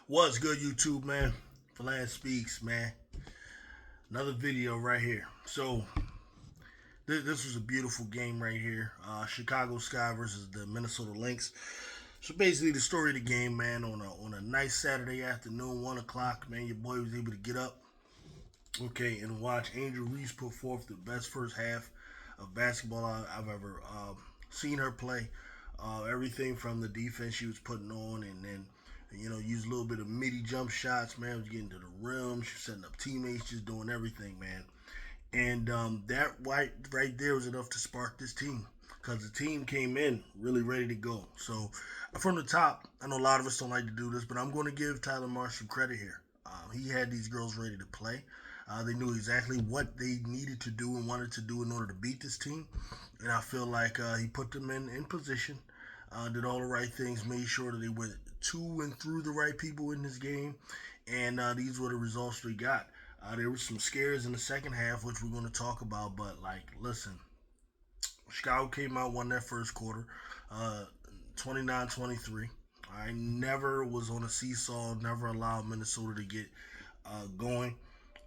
What's good, YouTube, man? Flan Speaks, man. Another video right here. So, this was a beautiful game right here. Chicago Sky versus the Minnesota Lynx. So basically, the story of the game, man. On a nice Saturday afternoon, 1 o'clock, man, your boy was able to get up, okay, and watch Angel Reese put forth the best first half of basketball I've ever seen her play. Everything from the defense she was putting on, and then use a little bit of midi jump shots, man. Was getting to the rim, she was setting up teammates, just doing everything, man. And that right there was enough to spark this team because the team came in really ready to go. So from the top, I know a lot of us don't like to do this, but I'm going to give Tyler Marsh some credit here. He had these girls ready to play. They knew exactly what they needed to do and wanted to do in order to beat this team, and I feel like he put them in position, did all the right things, made sure that they went to and through the right people in this game, and these were the results we got. There were some scares in the second half, which we're going to talk about. But listen, Chicago came out, won that first quarter, uh, 29-23. I never was on a seesaw, never allowed Minnesota to get going.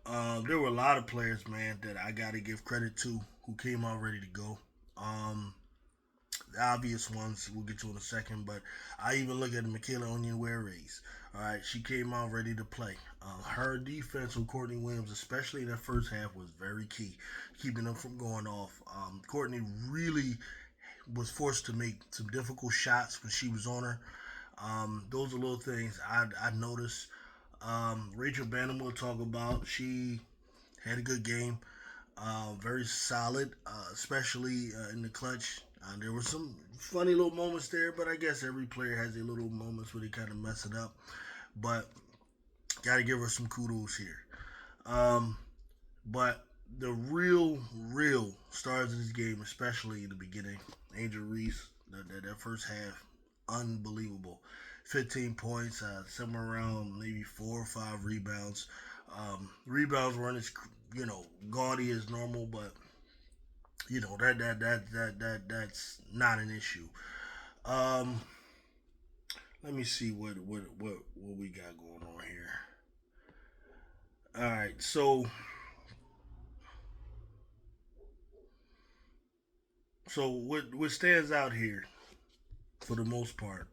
There were a lot of players, man, that I got to give credit to who came out ready to go. Um, the obvious ones we'll get to in a second, but I even look at Michaela Onyenwere. All right, she came out ready to play. Her defense with Courtney Williams, especially in that first half, was very key, keeping them from going off. Courtney really was forced to make some difficult shots when she was on her. Those are little things I noticed. Rachel Banham will talk about. She had a good game, very solid, especially in the clutch. There were some funny little moments there, but I guess every player has their little moments where they kind of mess it up. But got to give her some kudos here. Um, but the real stars of this game, especially in the beginning, Angel Reese, that first half, unbelievable. 15 points, somewhere around maybe 4 or 5 rebounds. Rebounds weren't as gaudy as normal, but that's not an issue. Um, Let me see what we got going on here. All right, so what stands out here for the most part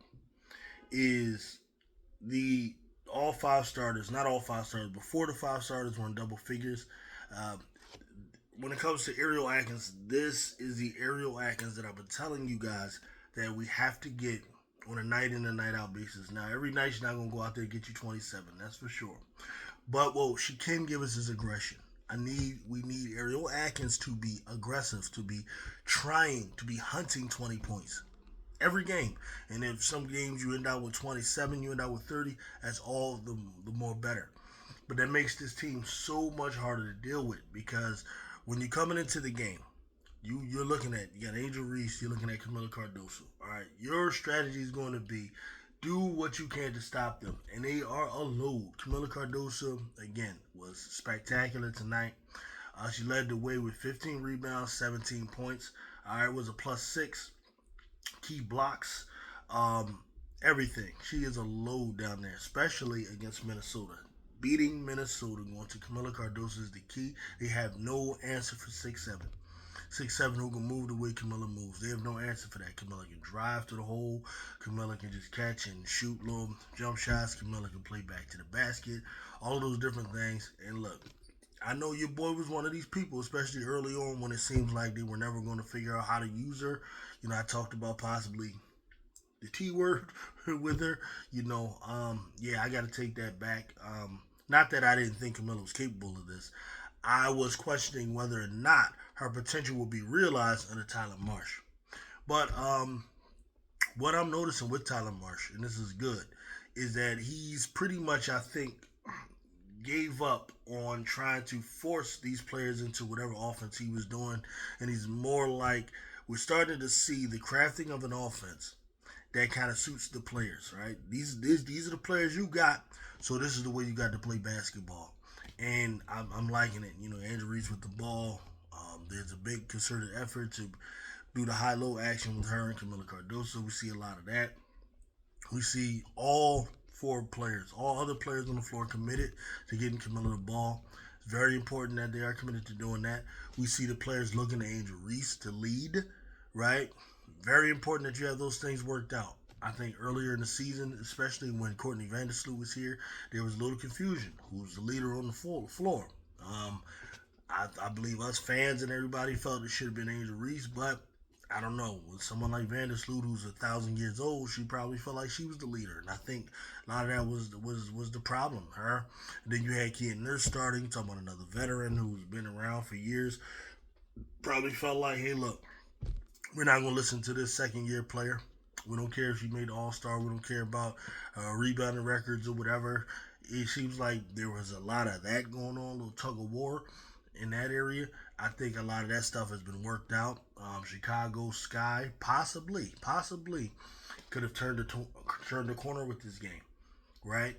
is the all five starters, not all five starters, but 4 to 5 starters were in double figures. Uh, when it comes to Ariel Atkins, this is the Ariel Atkins that I've been telling you guys that we have to get on a night in and night out basis. Now, every night she's not gonna go out there and get you 27, that's for sure. But what she can give us is aggression. We need Ariel Atkins to be aggressive, to be trying, to be hunting 20 points every game. And if some games you end out with 27, you end out with 30, that's all the more better. But that makes this team so much harder to deal with because when you're coming into the game, you're looking at, you got Angel Reese, you're looking at Camilla Cardoso. All right, your strategy is going to be do what you can to stop them, and they are a load. Camilla Cardoso again was spectacular tonight. She led the way with 15 rebounds, 17 points. All right, was a +6, key blocks, um, everything. She is a load down there, especially against Minnesota. Beating Minnesota, going to Camilla Cardoso is the key. They have no answer for 6'7". 6'7" who can move the way Camilla moves. They have no answer for that. Camilla can drive to the hole. Camilla can just catch and shoot little jump shots. Camilla can play back to the basket. All of those different things. And look, I know your boy was one of these people, especially early on when it seems like they were never going to figure out how to use her. I talked about possibly the T word with her. Yeah, I got to take that back. Not that I didn't think Camilla was capable of this. I was questioning whether or not her potential will be realized under Tyler Marsh. But what I'm noticing with Tyler Marsh, and this is good, is that he's pretty much, I think, gave up on trying to force these players into whatever offense he was doing, and he's more like we're starting to see the crafting of an offense that kind of suits the players, right? These are the players you got, so this is the way you got to play basketball, and I'm liking it. Andrew Reese with the ball. There's a big concerted effort to do the high-low action with her and Camilla Cardoso. We see a lot of that. We see all 4 players. All other players on the floor committed to getting Camilla the ball. It's very important that they are committed to doing that. We see the players looking to Angel Reese to lead, right? Very important that you have those things worked out. I think earlier in the season, especially when Courtney Vandersloot was here, there was a little confusion. Who's the leader on the floor? I believe us fans and everybody felt it should have been Angel Reese, but I don't know. With someone like Vandersloot, who's 1,000 years old, she probably felt like she was the leader, and I think a lot of that was the problem. Her. And then you had Kid Nurse starting, talking about another veteran who's been around for years. Probably felt like, hey, look, we're not gonna listen to this second-year player. We don't care if she made the All-Star. We don't care about rebounding records or whatever. It seems like there was a lot of that going on, a little tug of war in that area. I think a lot of that stuff has been worked out. Chicago Sky possibly could have turned the corner with this game, right?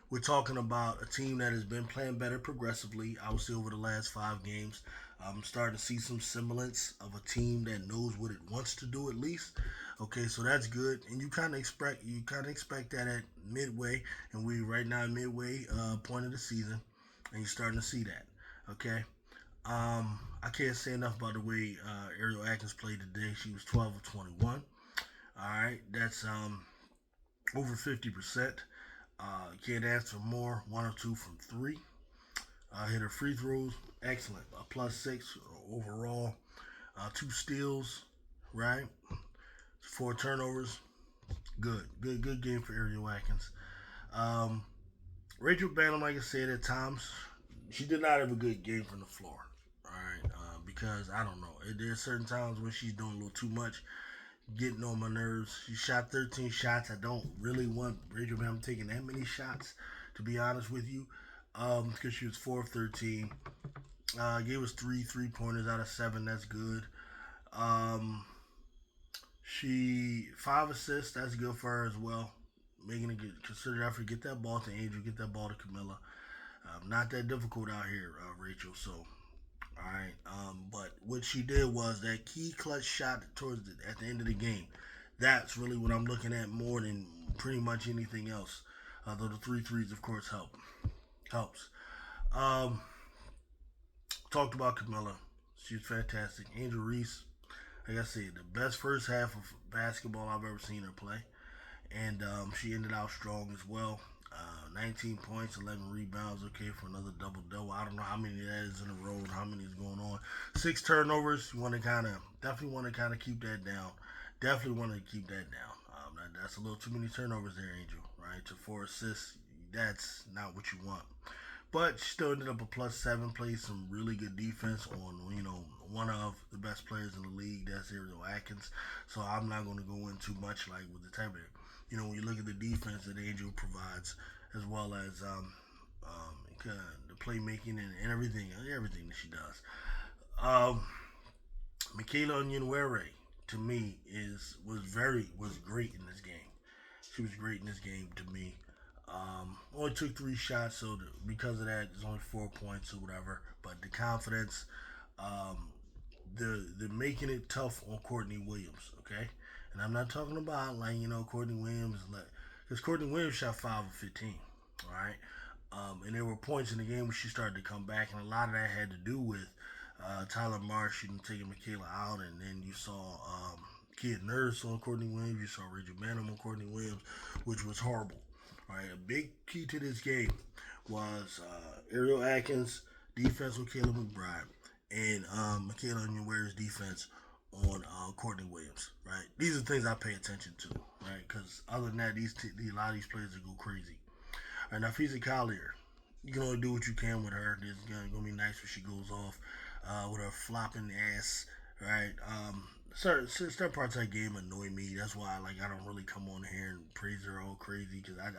We're talking about a team that has been playing better progressively. I would say over the last 5 games, I'm starting to see some semblance of a team that knows what it wants to do at least. Okay, so that's good, and you kind of expect that at midway, and we right now midway point of the season, and you're starting to see that. Okay, I can't say enough about the way Ariel Atkins played today. She was 12 of 21. All right, that's over 50%. Can't ask for more. 1 or 2 from 3. Hit her free throws. Excellent. A +6 overall. 2 steals. Right. 4 turnovers. Good game for Ariel Atkins. Rachel Banham, like I said, at times she did not have a good game from the floor. All right, because I don't know. There's certain times when she's doing a little too much, getting on my nerves. She shot 13 shots. I don't really want Rachel Banham taking that many shots, to be honest with you, because she was 4 of 13. Gave us 3 3-pointers out of 7. That's good. She 5 assists. That's good for her as well. Making a good considered effort. Get that ball to Angel. Get that ball to Camilla. Not that difficult out here, Rachel. So, all right. But what she did was that key clutch shot at the end of the game. That's really what I'm looking at more than pretty much anything else. Though the 3 threes, of course, helps. Talked about Camilla. She was fantastic. Angel Reese, like I said, the best first half of basketball I've ever seen her play. And she ended out strong as well. 19 points, 11 rebounds, okay, for another double-double. I don't know how many that is in a row and how many is going on. 6 turnovers. You want to definitely want to keep that down. Definitely want to keep that down. That's a little too many turnovers there, Angel, right? To 4 assists, that's not what you want. But she still ended up a +7, played some really good defense on, one of the best players in the league. That's Ariel Atkins. So I'm not going to go into much like with the type of, when you look at the defense that Angel provides, as well as the playmaking and everything that she does. Michaela Onyenwere, to me, was great in this game. She was great in this game to me. Only took 3 shots, so because of that, it's only 4 points or whatever. But the confidence, the making it tough on Courtney Williams, okay? And I'm not talking about Courtney Williams, because Courtney Williams shot 5 of 15, all right? And there were points in the game where she started to come back, and a lot of that had to do with Tyler Marsh taking Michaela out, and then you saw Kid Nurse on Courtney Williams, you saw Rachel Banham on Courtney Williams, which was horrible. All right, a big key to this game was Ariel Atkins' defense with Caleb McBride and Michaela Onyenwere's defense on Courtney Williams. Right, these are things I pay attention to. Right, because other than that, a lot of these players will go crazy. All right, now Feeza Collier, you can only do what you can with her. It's gonna be nice when she goes off with her flopping ass. Right, certain parts of that game annoy me. That's why I don't really come on here and praise her all crazy, because I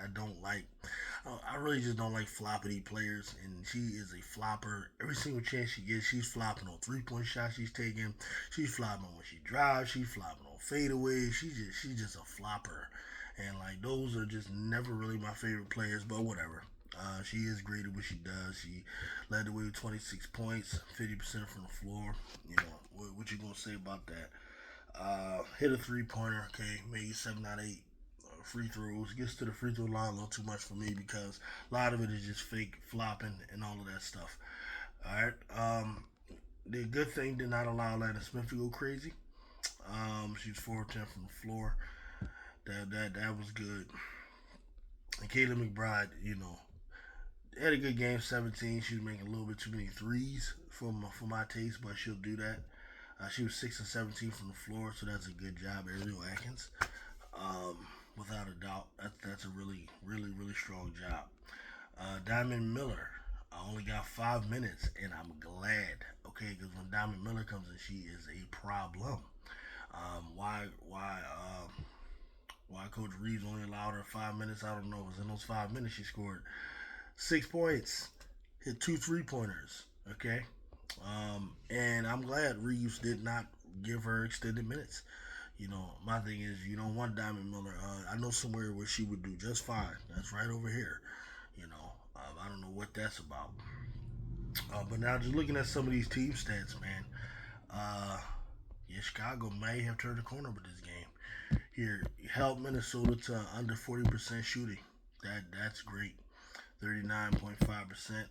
really just don't like floppity players, and she is a flopper. Every single chance she gets, she's flopping on 3-point shots she's taking. She's flopping when she drives. She's flopping on fadeaways. She's just a flopper, and those are just never really my favorite players. But whatever. She is great at what she does. She led the way with 26 points, 50% from the floor. What you gonna say about that? Hit a 3-pointer, okay, made 7 out of 8 free throws. Gets to the free throw line a little too much for me because a lot of it is just fake flopping and all of that stuff. All right. The good thing did not allow Atlanta Smith to go crazy. She was 4 of 10 from the floor. That was good. And Kayla McBride, had a good game. 17. She was making a little bit too many threes for my taste, but she'll do that. She was 6 and 17 from the floor, so that's a good job, Ariel Atkins. Without a doubt, that's a really, really, really strong job. Diamond Miller, I only got 5 minutes, and I'm glad. Okay, because when Diamond Miller comes in, she is a problem. Why Coach Reese only allowed her 5 minutes, I don't know. Because in those 5 minutes, she scored 6 points, hit 2 3-pointers. Okay, and I'm glad Reeves did not give her extended minutes. My thing is, you don't want Diamond Miller. I know somewhere where she would do just fine. That's right over here. I don't know what that's about. But now, just looking at some of these team stats, man. Chicago may have turned the corner with this game. Here, helped Minnesota to under 40% shooting. That's great. 39.5%.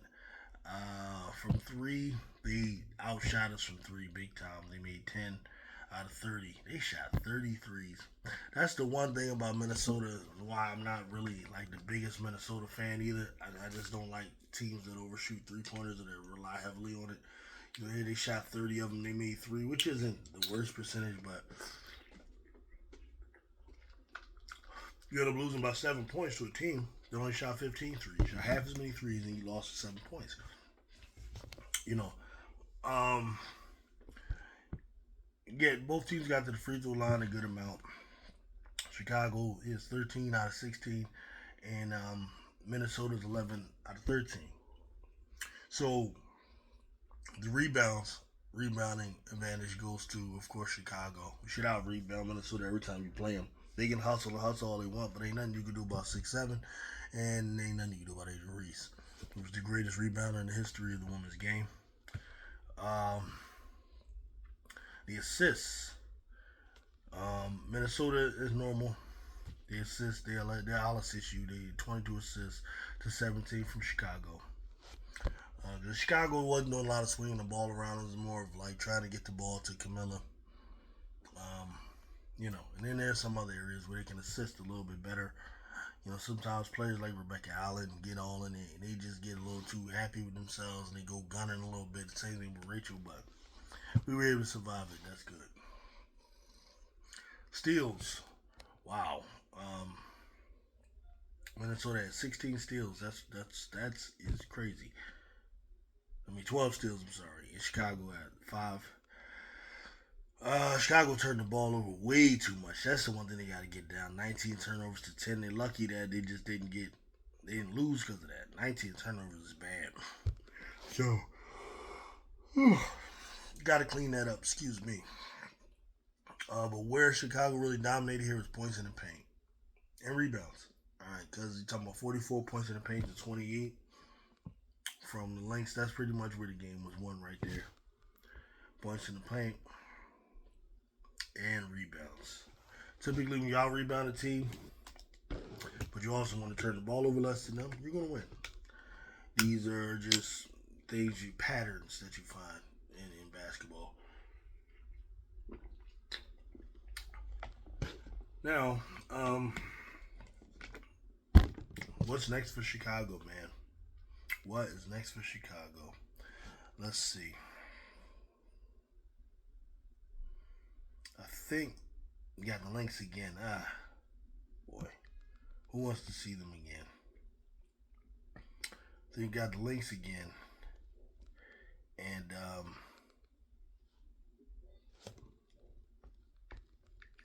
From three, they outshot us from three big time. They made 10 out of 30. They shot 33s. That's the one thing about Minnesota, why I'm not really like the biggest Minnesota fan either. I just don't like teams that overshoot 3-pointers or that rely heavily on it. Here they shot 30 of them. They made 3, which isn't the worst percentage, but you end up losing by 7 points to a team that only shot 15 threes. Shot half as many threes, and you lost 7 points. Both teams got to the free throw line a good amount. Chicago is 13 out of 16, and Minnesota's 11 out of 13. So the rebounding advantage goes to, of course, Chicago. You should out rebound Minnesota every time you play them. They can hustle all they want, but ain't nothing you can do about 6'7", and ain't nothing you can do about Ariel Reese, who was the greatest rebounder in the history of the women's game. The assists. Minnesota is normal. The assists, I'll assist you. They 22 assists to 17 from Chicago. Chicago wasn't doing a lot of swinging the ball around. It was more of like trying to get the ball to Camilla. And then there's some other areas where they can assist a little bit better. Sometimes players like Rebecca Allen get all in it, and they just get a little too happy with themselves, and they go gunning a little bit. The same thing with Rachel, but we were able to survive it. That's good. Steals. Wow. Minnesota had 16 steals. That's crazy. 12 steals, I'm sorry. And Chicago had 5. Chicago turned the ball over way too much. That's the one thing they got to get down. 19 turnovers to 10. They're lucky that they just didn't lose because of that. 19 turnovers is bad. So, got to clean that up. Excuse me. But where Chicago really dominated here was points in the paint and rebounds. All right, because you're talking about 44 points in the paint to 28 from the Lynx. That's pretty much where the game was won right there. Points in the paint and rebounds. Typically, when y'all rebound a team, but you also want to turn the ball over less than them, you're going to win. These are just patterns that you find in basketball. Now, what's next for Chicago, man? What is next for Chicago? Let's see. I think we got the Lynx again. Boy. Who wants to see them again? I think we got the Lynx again. And,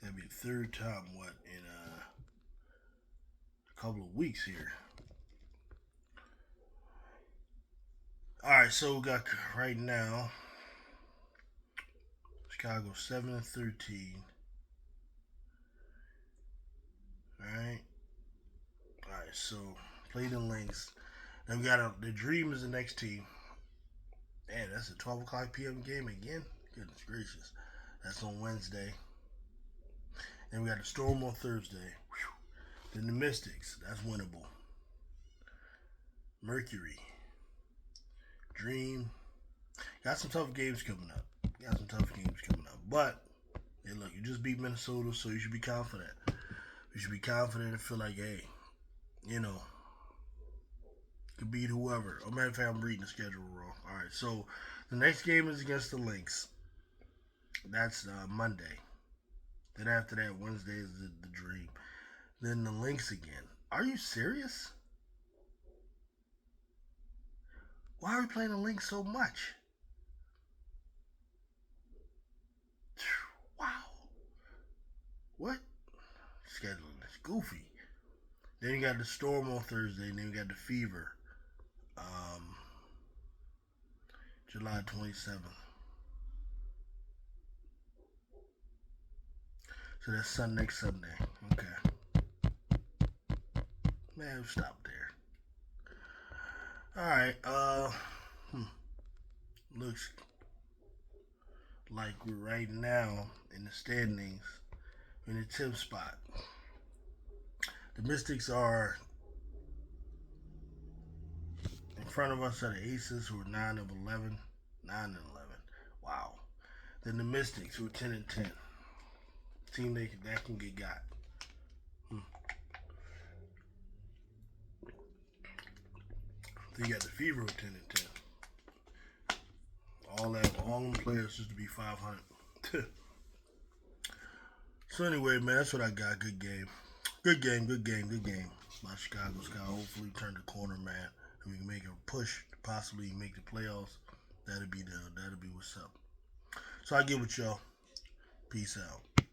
that'd be the third time, in a couple of weeks here. Alright, so we got right now Chicago 7 and 13. Alright, so play the Lynx. Then we got the Dream is the next team. Man, that's a 12 o'clock p.m. game again. Goodness gracious, that's on Wednesday. Then we got the Storm on Thursday. Then the Mystics, that's winnable. Mercury, Dream. Got some tough games coming up. But, hey, look, you just beat Minnesota, so you should be confident. You should be confident and feel like, hey, you know, could beat whoever. Oh, matter of fact, I'm reading the schedule wrong. All right, so the next game is against the Lynx. That's Monday. Then after that, Wednesday is the Dream. Then the Lynx again. Are you serious? Why are we playing the Lynx so much? Wow. What? Scheduling is goofy. Then you got the Storm on Thursday, and then you got the Fever. July 27th. So that's next Sunday. Okay. Man, we'll stop there. Alright, looks like we're right now in the standings in the 10th spot. The Mystics are in front of us are the Aces, who are 9 of 11. 9 and 11. Wow. Then the Mystics, who are 10 and 10. Team that can get got. Then you got the Fever with 10 and 10. All them players just to be 500. So anyway, man, that's what I got. Good game. My Chicago Sky hopefully turn the corner, man. And we can make a push to possibly make the playoffs. That'll be what's up. So I get with y'all. Peace out.